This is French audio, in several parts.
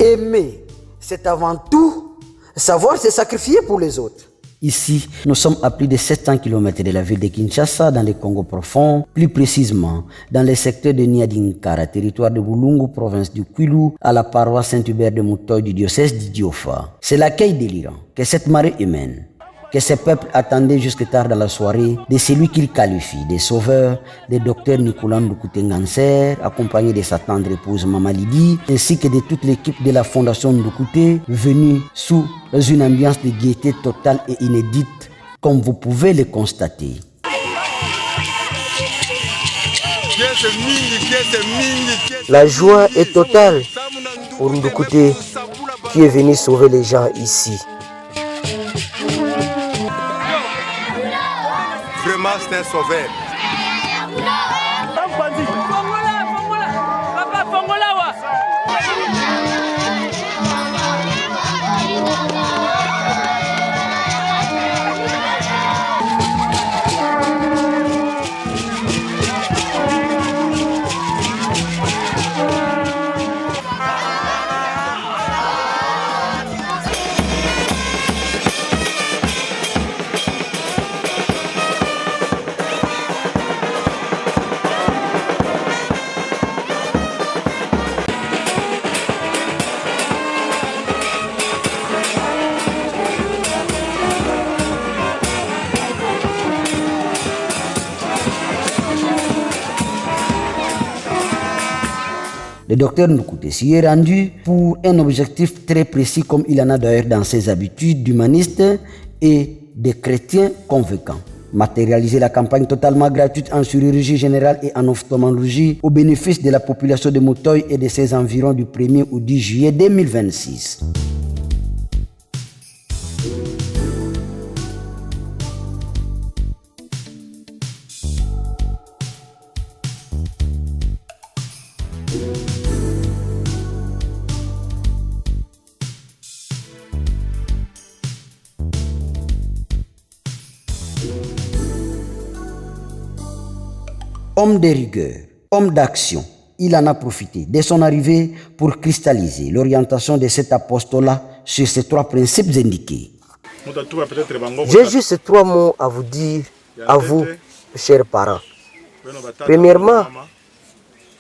Aimer, c'est avant tout savoir se sacrifier pour les autres. Ici, nous sommes à plus de 700 km de la ville de Kinshasa, dans le Congo profond, plus précisément dans le secteur de Niadinkara, territoire de Bulungu, province du Kwilu, à la paroisse Saint-Hubert de Moutoy du diocèse d'Idiofa. C'est l'accueil délirant que cette marée humaine, que ce peuple attendait jusque tard dans la soirée, de celui qu'il qualifie de sauveur, de docteur Nicolas Ndoukoute-Nganser, accompagné de sa tendre épouse Mama Lydie, ainsi que de toute l'équipe de la fondation Ndoukoute, venue sous une ambiance de gaieté totale et inédite, comme vous pouvez le constater. La joie est totale pour Ndoukoute qui est venu sauver les gens ici. Vraiment, c'est un sauveur. Le docteur Ndoukoute s'y est rendu pour un objectif très précis, comme il en a d'ailleurs dans ses habitudes d'humaniste et de chrétien convaincant. Matérialiser la campagne totalement gratuite en chirurgie générale et en ophtalmologie au bénéfice de la population de Moutoy et de ses environs du 1er au 10 juillet 2026. Homme de rigueur, homme d'action, il en a profité de son arrivée pour cristalliser l'orientation de cet apostolat sur ces trois principes indiqués. J'ai juste trois mots à vous dire, à vous, chers parents. Premièrement,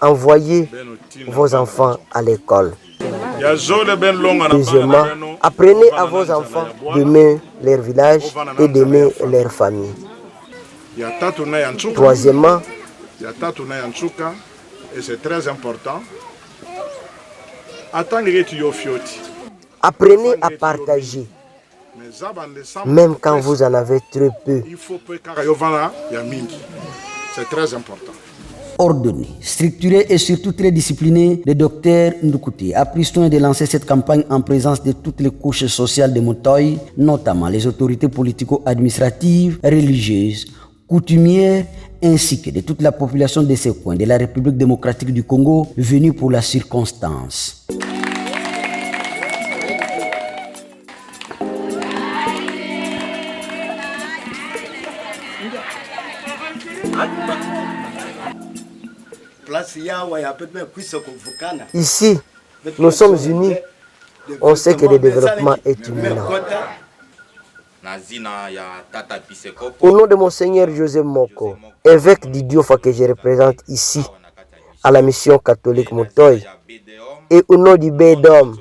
envoyez vos enfants à l'école. Deuxièmement, apprenez à vos enfants d'aimer leur village et d'aimer leur famille. Troisièmement, et c'est très important. Apprenez à partager, même quand vous en avez très peu. C'est très important. Ordonné, structuré et surtout très discipliné, le docteur Ndoukoute a pris soin de lancer cette campagne en présence de toutes les couches sociales de Moutoy, notamment les autorités politico-administratives, religieuses, coutumières, ainsi que de toute la population de ces coins de la République démocratique du Congo venue pour la circonstance. Ici, nous sommes unis. On sait que le développement est imminent. Au nom de Monseigneur José Moko, évêque d'Idiofa que je représente ici à la mission catholique Moutoy, et au nom du BEDOM,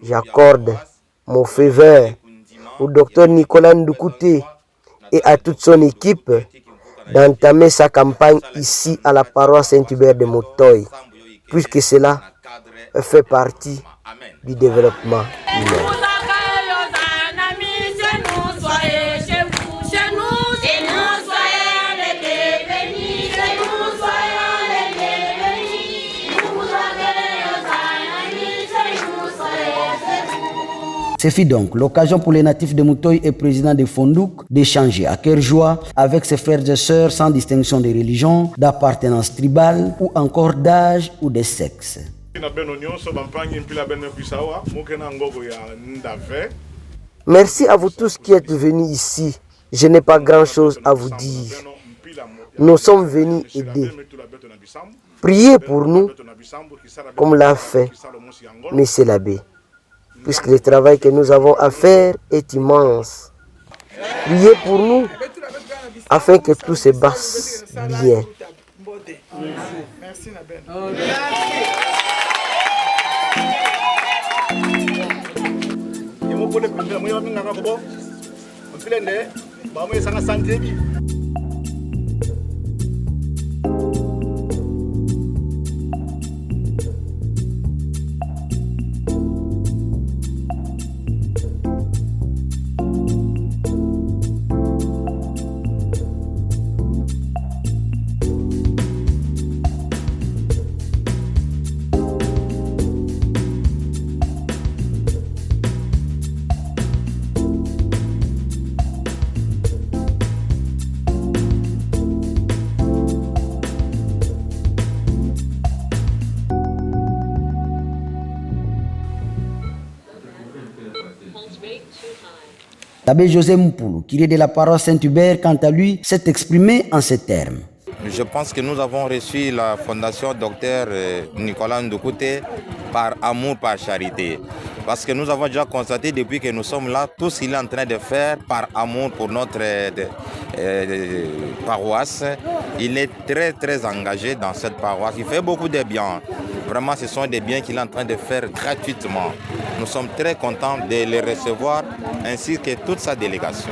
j'accorde mon feu vert au docteur Nicolas Ndoukoute et à toute son équipe d'entamer sa campagne ici à la paroisse Saint-Hubert de Moutoy, puisque cela fait partie du développement humain. Ce fut donc l'occasion pour les natifs de Moutoy et président de Fondouk d'échanger à cœur joie avec ses frères et sœurs sans distinction de religion, d'appartenance tribale ou encore d'âge ou de sexe. Merci à vous tous qui êtes venus ici. Je n'ai pas grand-chose à vous dire. Nous sommes venus aider. Priez pour nous, comme l'a fait M. l'abbé, puisque le travail que nous avons à faire est immense. Priez pour nous, afin que tout se passe bien. L'abbé José Mpoulou, curé de la paroisse Saint-Hubert, quant à lui, s'est exprimé en ces termes. Je pense que nous avons reçu la fondation Dr Nicolas Ndukute par amour, par charité. Parce que nous avons déjà constaté depuis que nous sommes là, tout ce qu'il est en train de faire par amour pour notre paroisse. Il est très très engagé dans cette paroisse. Il fait beaucoup de bien. Vraiment, ce sont des biens qu'il est en train de faire gratuitement. Nous sommes très contents de les recevoir ainsi que toute sa délégation.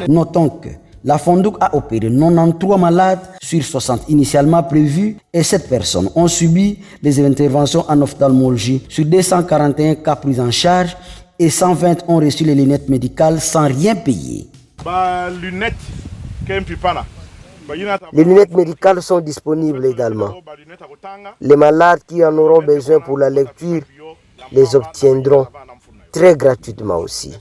Notons que la Fondouk a opéré 93 malades sur 60 initialement prévus et 7 personnes ont subi des interventions en ophtalmologie sur 241 cas pris en charge et 120 ont reçu les lunettes médicales sans rien payer. Les lunettes médicales sont disponibles également. Les malades qui en auront besoin pour la lecture les obtiendront très gratuitement aussi.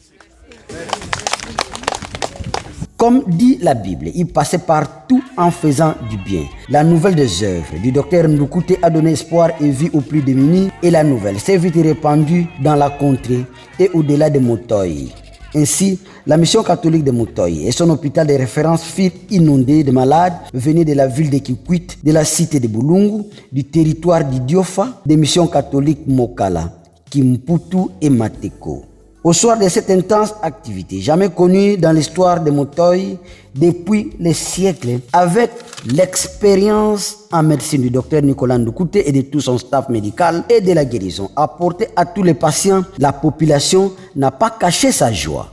Comme dit la Bible, il passait partout en faisant du bien. La nouvelle des œuvres du docteur Ndukute a donné espoir et vie aux plus démunis et la nouvelle s'est vite répandue dans la contrée et au-delà de Motoyi. Ainsi, la mission catholique de Motoyi et son hôpital de référence furent inondés de malades venus de la ville de Kikwit, de la cité de Bulungu, du territoire d'Idiofa, des missions catholiques Mokala, Kimputu et Mateko. Au soir de cette intense activité, jamais connue dans l'histoire de Motoyi depuis les siècles, avec l'expérience en médecine du docteur Nicolas Ndukute et de tout son staff médical et de la guérison apportée à tous les patients, la population n'a pas caché sa joie.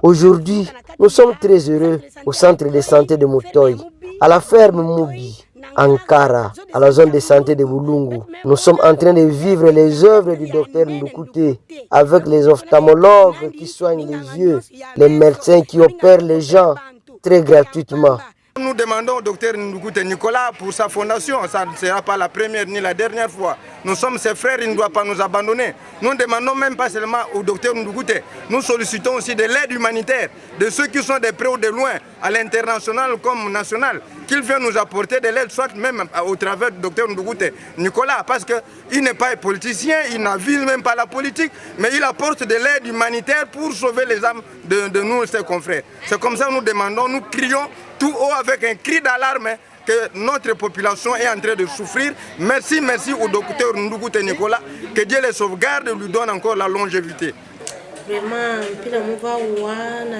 Aujourd'hui, nous sommes très heureux au centre de santé de Motoyi, à la ferme Mubi, Ankara, à la zone de santé de Bulungu. Nous sommes en train de vivre les œuvres du docteur Ndukute avec les ophtalmologues qui soignent les yeux, les médecins qui opèrent les gens très gratuitement. Nous demandons au docteur Ndukute Nicolas pour sa fondation. Ça ne sera pas la première ni la dernière fois. Nous sommes ses frères, il ne doit pas nous abandonner. Nous ne demandons même pas seulement au docteur Ndukute. Nous sollicitons aussi de l'aide humanitaire de ceux qui sont de près ou de loin, à l'international comme national, qu'ils viennent nous apporter de l'aide, soit même au travers du docteur Ndukute Nicolas, parce qu'il n'est pas politicien, il n'avise même pas la politique, mais il apporte de l'aide humanitaire pour sauver les âmes de nous, ses confrères. C'est comme ça que nous demandons, nous crions tout haut avec un cri d'alarme que notre population est en train de souffrir. Merci, merci au docteur Ndukute Nicolas, que Dieu les sauvegarde et lui donne encore la longévité.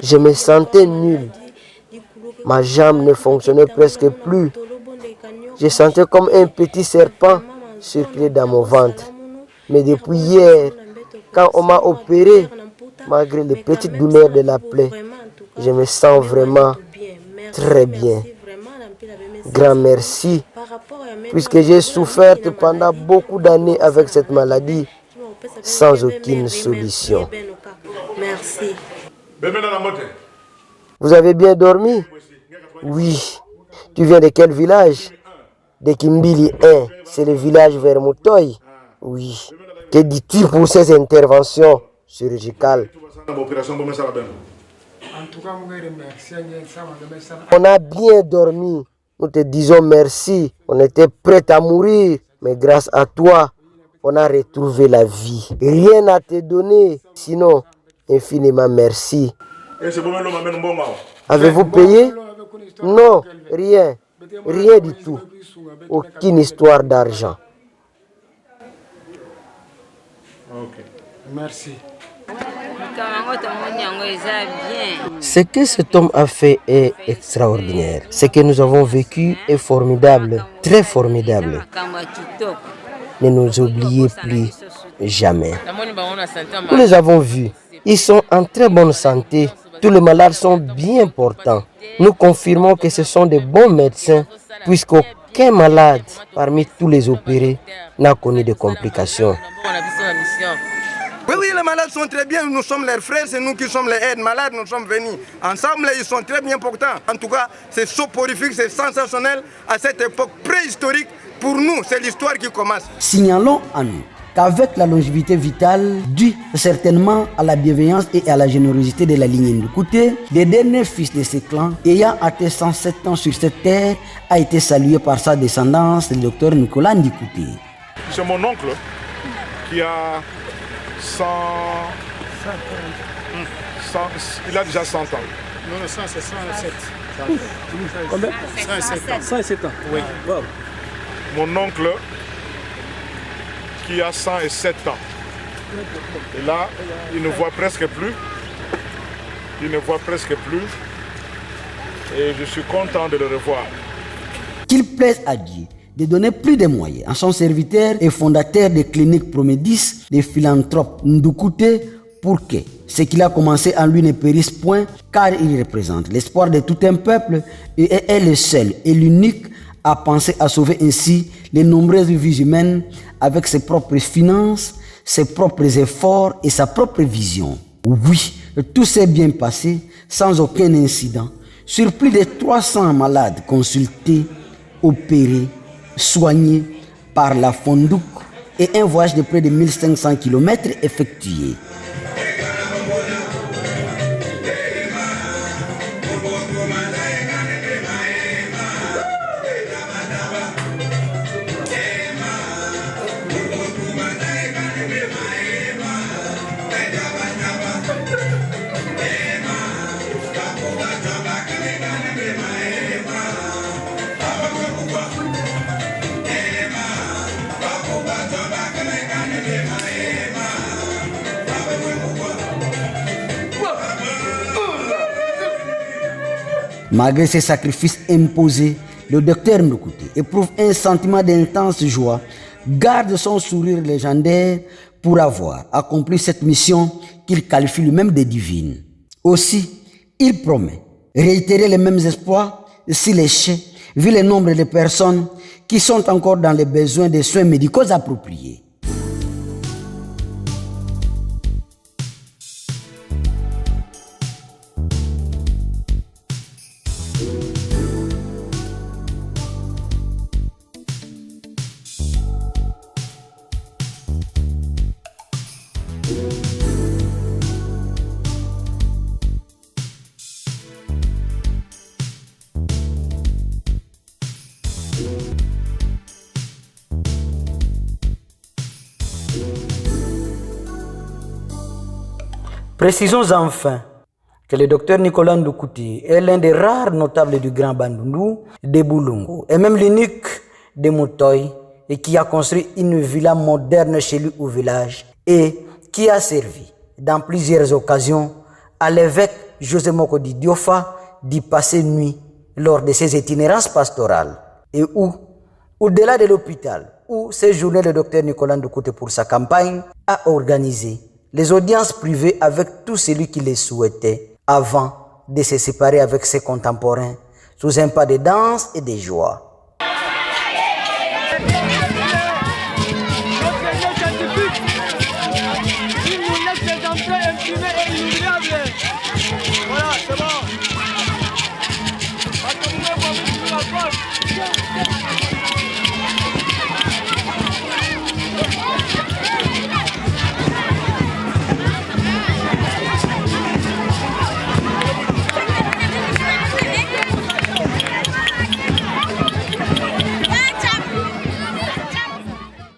Je me sentais nul. Ma jambe ne fonctionnait presque plus. Je sentais comme un petit serpent circuler dans mon ventre. Mais depuis hier, quand on m'a opéré, malgré les petites douleurs de la plaie, je me sens vraiment très bien. Grand merci, puisque j'ai souffert pendant beaucoup d'années avec cette maladie sans aucune solution. Merci. Vous avez bien dormi? Oui. Tu viens de quel village? De Kimbili 1, c'est le village vers Motoyi. Oui. Que dis-tu pour ces interventions chirurgicales? On a bien dormi. Nous te disons merci. On était prêts à mourir. Mais grâce à toi, on a retrouvé la vie. Rien à te donner. Sinon, infiniment merci. Avez-vous payé? Non, rien. Rien du tout. Aucune histoire d'argent. Ok, merci. Ce que cet homme a fait est extraordinaire. Ce que nous avons vécu est formidable, très formidable. Ne nous oubliez plus jamais. Nous les avons vus. Ils sont en très bonne santé. Tous les malades sont bien portants. Nous confirmons que ce sont de bons médecins, puisqu'aucun malade parmi tous les opérés n'a connu de complications. Oui, les malades sont très bien. Nous sommes leurs frères, c'est nous qui sommes les aides-malades. Nous sommes venus ensemble et ils sont très bien portants. En tout cas, c'est soporifique, c'est sensationnel à cette époque préhistorique. Pour nous, c'est l'histoire qui commence. Signalons à nous qu'avec la longévité vitale, due certainement à la bienveillance et à la générosité de la lignée Ndukute, le dernier fils de ce clan, ayant atteint 107 ans sur cette terre, a été salué par sa descendance, le docteur Nicolas Ndukute. C'est mon oncle qui a 100... il a déjà 100 ans. Non, 100, c'est 107. Combien? 107 ans. Oui. Wow. Mon oncle qui a 107 ans. Et là, il ne voit presque plus. Il ne voit presque plus. Et je suis content de le revoir. Qu'il plaise à Dieu de donner plus de moyens à son serviteur et fondateur de clinique Promédis, le philanthrope Ndukute, pour que ce qu'il a commencé en lui ne périsse point, car il représente l'espoir de tout un peuple et est le seul et l'unique à penser à sauver ainsi les nombreuses vies humaines avec ses propres finances, ses propres efforts et sa propre vision. Oui, tout s'est bien passé sans aucun incident. Sur plus de 300 malades consultés, opérés, soignés par la Fondouk et un voyage de près de 1500 km effectué. Malgré ces sacrifices imposés, le docteur Ndukute éprouve un sentiment d'intense joie, garde son sourire légendaire pour avoir accompli cette mission qu'il qualifie lui-même de divine. Aussi, il promet réitérer les mêmes espoirs si les chefs, vu le nombre de personnes qui sont encore dans les besoins de soins médicaux appropriés. Précisons enfin que le docteur Nicolas Ndukute est l'un des rares notables du Grand Bandundu, de Boulungu, et même l'unique de Mutoy, et qui a construit une villa moderne chez lui au village, et qui a servi dans plusieurs occasions à l'évêque José Mokodi Diofa d'y passer nuit lors de ses itinérances pastorales, et où, au-delà de l'hôpital, où séjournait le docteur Nicolas Ndukute pour sa campagne, a organisé les audiences privées avec tout celui qui les souhaitait avant de se séparer avec ses contemporains sous un pas de danse et de joie.